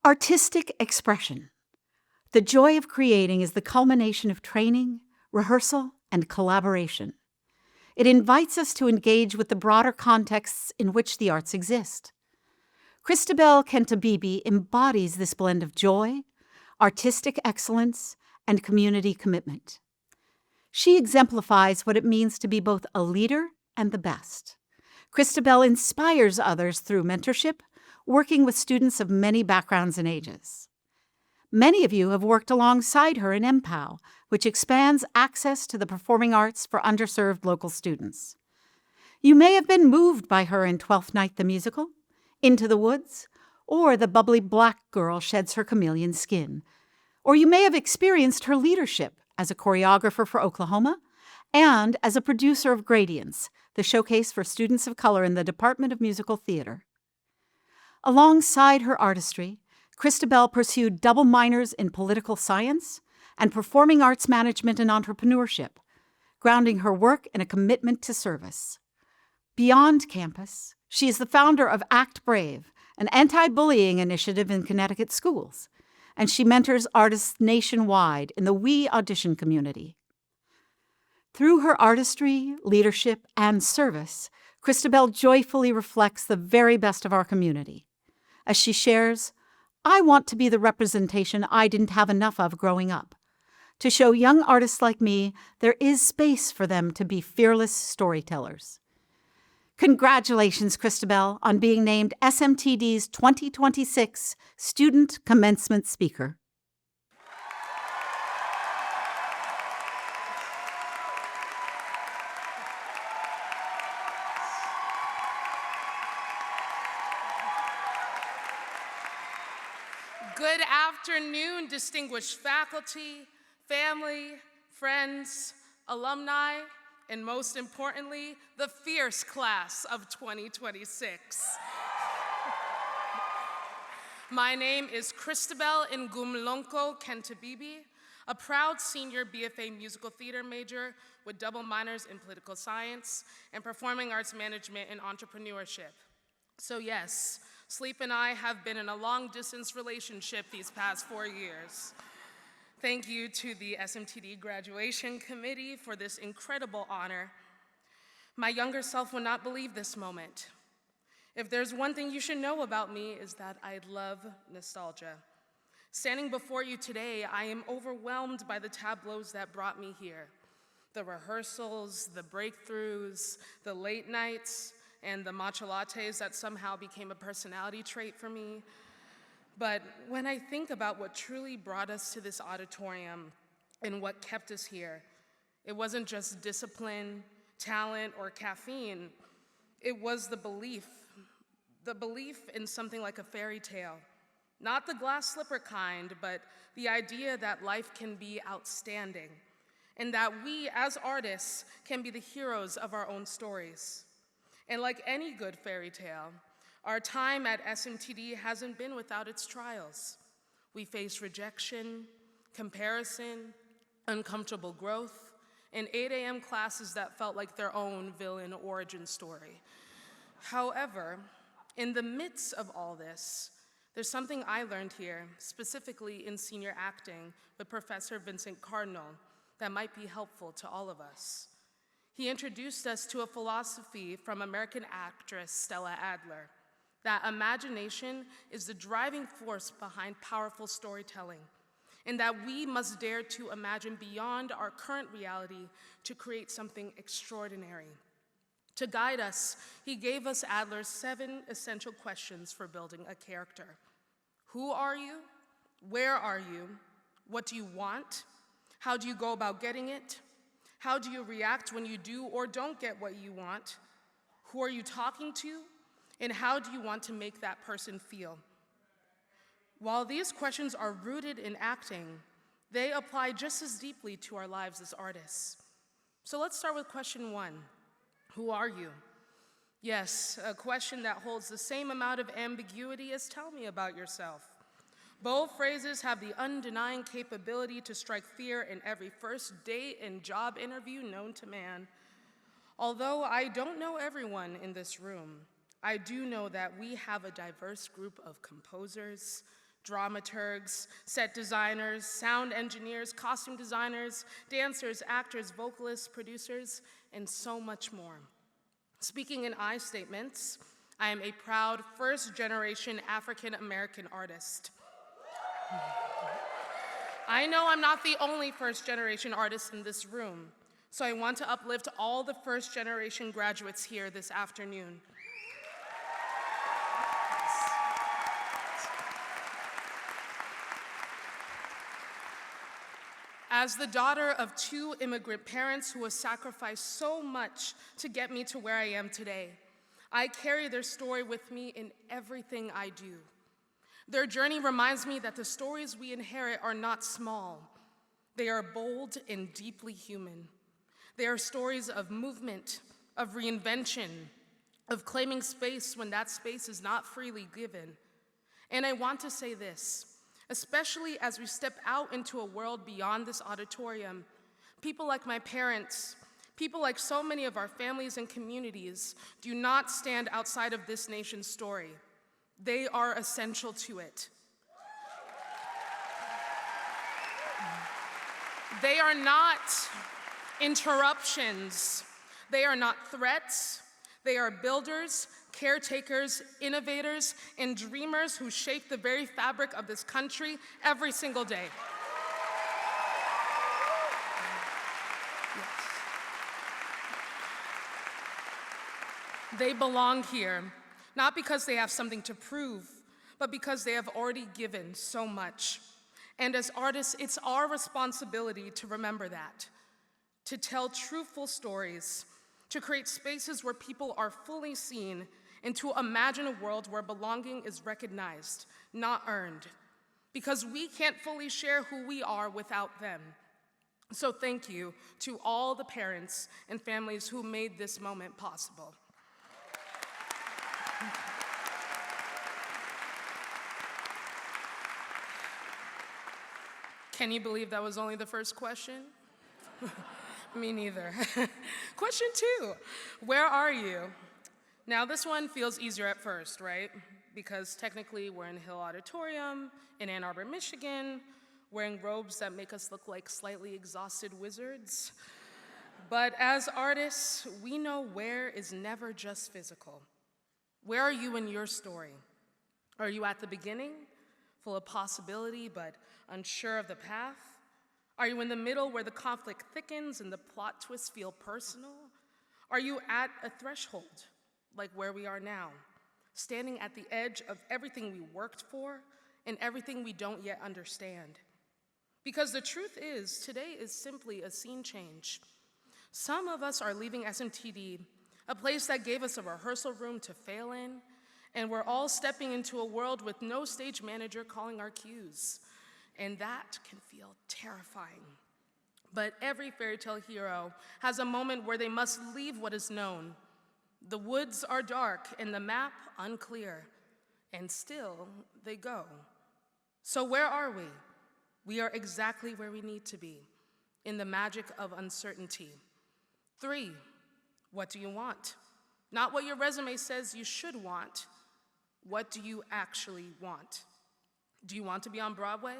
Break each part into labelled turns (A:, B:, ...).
A: Artistic expression. The joy of creating is the culmination of training, rehearsal, and collaboration. It invites us to engage with the broader contexts in which the arts exist. Kristabel Kenta-Bibi embodies this blend of joy, artistic excellence, and community commitment. She exemplifies what it means to be both a leader and the best. Kristabel inspires others through mentorship, working with students of many backgrounds and ages. Many of you have worked alongside her in MPOW, which expands access to the performing arts for underserved local students. You may have been moved by her in Twelfth Night the Musical, Into the Woods, or The Bubbly Black Girl Sheds Her Chameleon Skin. Or you may have experienced her leadership as a choreographer for Oklahoma and as a producer of Gradients, the showcase for students of color in the Department of Musical Theater. Alongside her artistry, Kristabel pursued double minors in political science and performing arts management and entrepreneurship, grounding her work in a commitment to service. Beyond campus, she is the founder of Act Brave, an anti-bullying initiative in Connecticut schools, and she mentors artists nationwide in the We Audition community. Through her artistry, leadership, and service, Kristabel joyfully reflects the very best of our community. As she shares, "I want to be the representation I didn't have enough of growing up, to show young artists like me there is space for them to be fearless storytellers." Congratulations, Kristabel, on being named SMTD's 2026 Student Commencement Speaker.
B: Good afternoon, distinguished faculty, family, friends, alumni, and most importantly, the fierce class of 2026. My name is Kristabel Kenta-Bibi, a proud senior BFA musical theater major with double minors in political science and performing arts management and entrepreneurship. So yes, Sleep and I have been in a long-distance relationship these past 4 years. Thank you to the SMTD Graduation Committee for this incredible honor. My younger self would not believe this moment. If there's one thing you should know about me is that I love nostalgia. Standing before you today, I am overwhelmed by the tableaus that brought me here. The rehearsals, the breakthroughs, the late nights, and the matcha lattes that somehow became a personality trait for me. But when I think about what truly brought us to this auditorium and what kept us here, it wasn't just discipline, talent, or caffeine. It was the belief in something like a fairy tale. Not the glass slipper kind, but the idea that life can be outstanding and that we as artists can be the heroes of our own stories. And like any good fairy tale, our time at SMTD hasn't been without its trials. We faced rejection, comparison, uncomfortable growth, and 8 a.m. classes that felt like their own villain origin story. However, in the midst of all this, there's something I learned here, specifically in senior acting with Professor Vincent Cardinal, that might be helpful to all of us. He introduced us to a philosophy from American actress Stella Adler, that imagination is the driving force behind powerful storytelling, and that we must dare to imagine beyond our current reality to create something extraordinary. To guide us, he gave us Adler's 7 essential questions for building a character. Who are you? Where are you? What do you want? How do you go about getting it? How do you react when you do or don't get what you want? Who are you talking to? And how do you want to make that person feel? While these questions are rooted in acting, they apply just as deeply to our lives as artists. So let's start with question 1. Who are you? Yes, a question that holds the same amount of ambiguity as tell me about yourself. Both phrases have the undenying capability to strike fear in every first date and job interview known to man. Although I don't know everyone in this room, I do know that we have a diverse group of composers, dramaturgs, set designers, sound engineers, costume designers, dancers, actors, vocalists, producers, and so much more. Speaking in I statements, I am a proud first-generation African-American artist. I know I'm not the only first-generation artist in this room, so I want to uplift all the first-generation graduates here this afternoon. As the daughter of two immigrant parents who have sacrificed so much to get me to where I am today, I carry their story with me in everything I do. Their journey reminds me that the stories we inherit are not small. They are bold and deeply human. They are stories of movement, of reinvention, of claiming space when that space is not freely given. And I want to say this, especially as we step out into a world beyond this auditorium, people like my parents, people like so many of our families and communities do not stand outside of this nation's story. They are essential to it. They are not interruptions. They are not threats. They are builders, caretakers, innovators, and dreamers who shape the very fabric of this country every single day. Yes. They belong here, not because they have something to prove, but because they have already given so much. And as artists, it's our responsibility to remember that, to tell truthful stories, to create spaces where people are fully seen, and to imagine a world where belonging is recognized, not earned, because we can't fully share who we are without them. So thank you to all the parents and families who made this moment possible. Can you believe that was only the first question? Me neither. Question 2, where are you? Now this one feels easier at first, right? Because technically we're in Hill Auditorium in Ann Arbor, Michigan, wearing robes that make us look like slightly exhausted wizards. But as artists, we know where is never just physical. Where are you in your story? Are you at the beginning, full of possibility but unsure of the path? Are you in the middle where the conflict thickens and the plot twists feel personal? Are you at a threshold, like where we are now, standing at the edge of everything we worked for and everything we don't yet understand? Because the truth is, today is simply a scene change. Some of us are leaving SMTD, a place that gave us a rehearsal room to fail in, and we're all stepping into a world with no stage manager calling our cues. And that can feel terrifying. But every fairy tale hero has a moment where they must leave what is known. The woods are dark and the map unclear, and still they go. So where are we? We are exactly where we need to be, in the magic of uncertainty. 3, what do you want? Not what your resume says you should want. What do you actually want? Do you want to be on Broadway?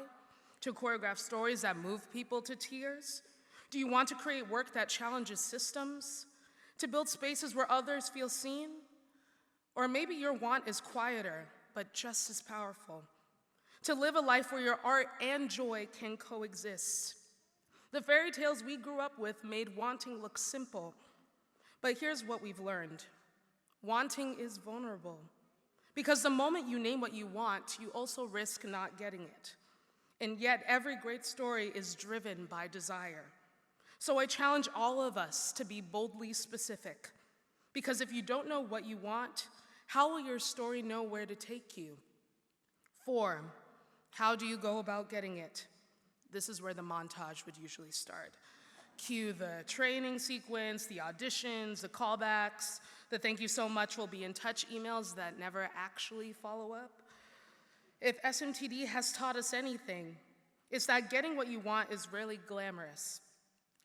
B: To choreograph stories that move people to tears? Do you want to create work that challenges systems? To build spaces where others feel seen? Or maybe your want is quieter, but just as powerful. To live a life where your art and joy can coexist. The fairy tales we grew up with made wanting look simple. But here's what we've learned. Wanting is vulnerable. Because the moment you name what you want, you also risk not getting it. And yet every great story is driven by desire. So I challenge all of us to be boldly specific. Because if you don't know what you want, how will your story know where to take you? 4, how do you go about getting it? This is where the montage would usually start. Cue the training sequence, the auditions, the callbacks, the thank you so much will be in touch emails that never actually follow up. If SMTD has taught us anything, it's that getting what you want is rarely glamorous.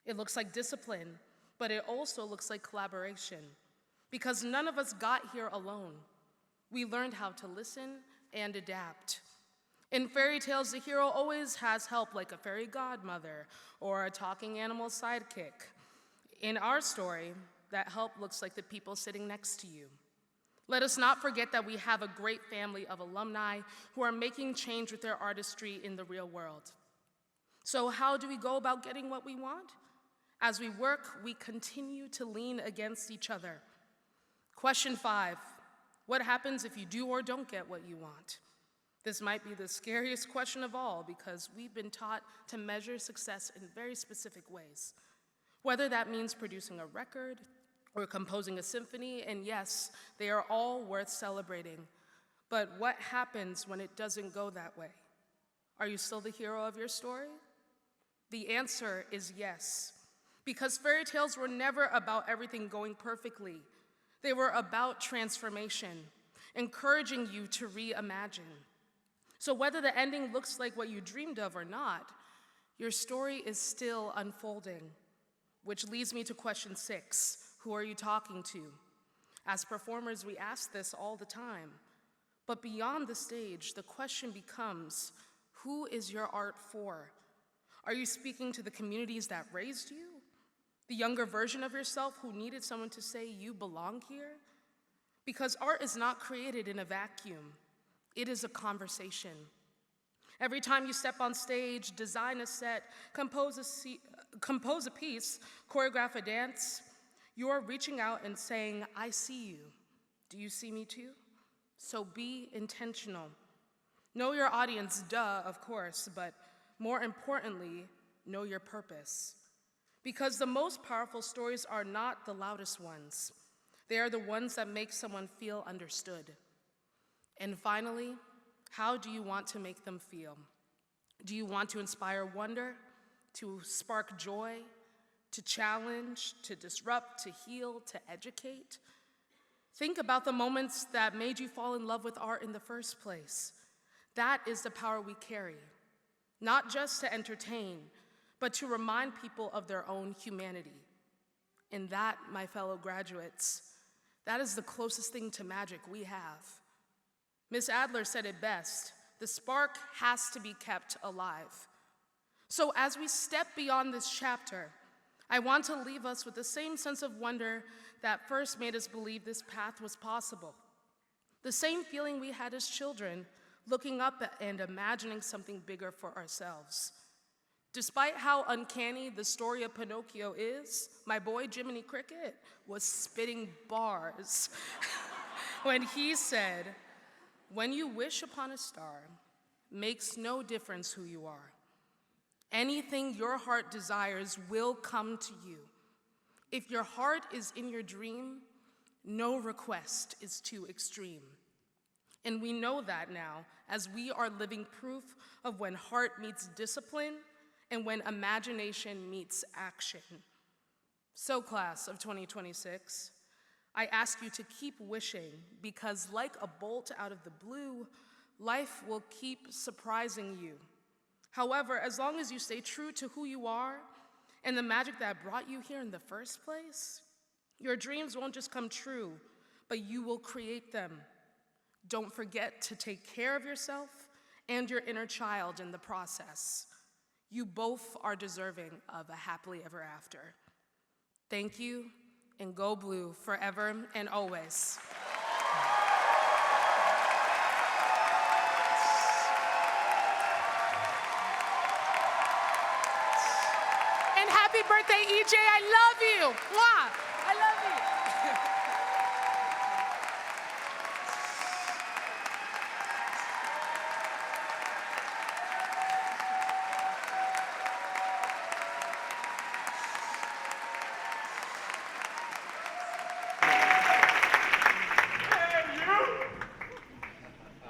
B: It looks like discipline, but it also looks like collaboration. Because none of us got here alone. We learned how to listen and adapt. In fairy tales, the hero always has help, like a fairy godmother or a talking animal sidekick. In our story, that help looks like the people sitting next to you. Let us not forget that we have a great family of alumni who are making change with their artistry in the real world. So how do we go about getting what we want? As we work, we continue to lean against each other. Question 5, what happens if you do or don't get what you want? This might be the scariest question of all because we've been taught to measure success in very specific ways. Whether that means producing a record or composing a symphony, and yes, they are all worth celebrating. But what happens when it doesn't go that way? Are you still the hero of your story? The answer is yes, because fairy tales were never about everything going perfectly. They were about transformation, encouraging you to reimagine. So whether the ending looks like what you dreamed of or not, your story is still unfolding. Which leads me to question 6, who are you talking to? As performers, we ask this all the time. But beyond the stage, the question becomes, who is your art for? Are you speaking to the communities that raised you? The younger version of yourself who needed someone to say you belong here? Because art is not created in a vacuum. It is a conversation. Every time you step on stage, design a set, compose a piece, choreograph a dance, you're reaching out and saying, I see you. Do you see me too? So be intentional. Know your audience, duh, of course, but more importantly, know your purpose. Because the most powerful stories are not the loudest ones. They are the ones that make someone feel understood. And finally, how do you want to make them feel? Do you want to inspire wonder, to spark joy, to challenge, to disrupt, to heal, to educate? Think about the moments that made you fall in love with art in the first place. That is the power we carry, not just to entertain, but to remind people of their own humanity. And that, my fellow graduates, that is the closest thing to magic we have. Miss Adler said it best, the spark has to be kept alive. So as we step beyond this chapter, I want to leave us with the same sense of wonder that first made us believe this path was possible. The same feeling we had as children, looking up and imagining something bigger for ourselves. Despite how uncanny the story of Pinocchio is, my boy Jiminy Cricket was spitting bars when he said, when you wish upon a star, makes no difference who you are. Anything your heart desires will come to you. If your heart is in your dream, no request is too extreme. And we know that now, as we are living proof of when heart meets discipline and when imagination meets action. So class of 2026, I ask you to keep wishing because like a bolt out of the blue, life will keep surprising you. However, as long as you stay true to who you are and the magic that brought you here in the first place, your dreams won't just come true, but you will create them. Don't forget to take care of yourself and your inner child in the process. You both are deserving of a happily ever after. Thank you, and go blue forever and always. And happy birthday, EJ, I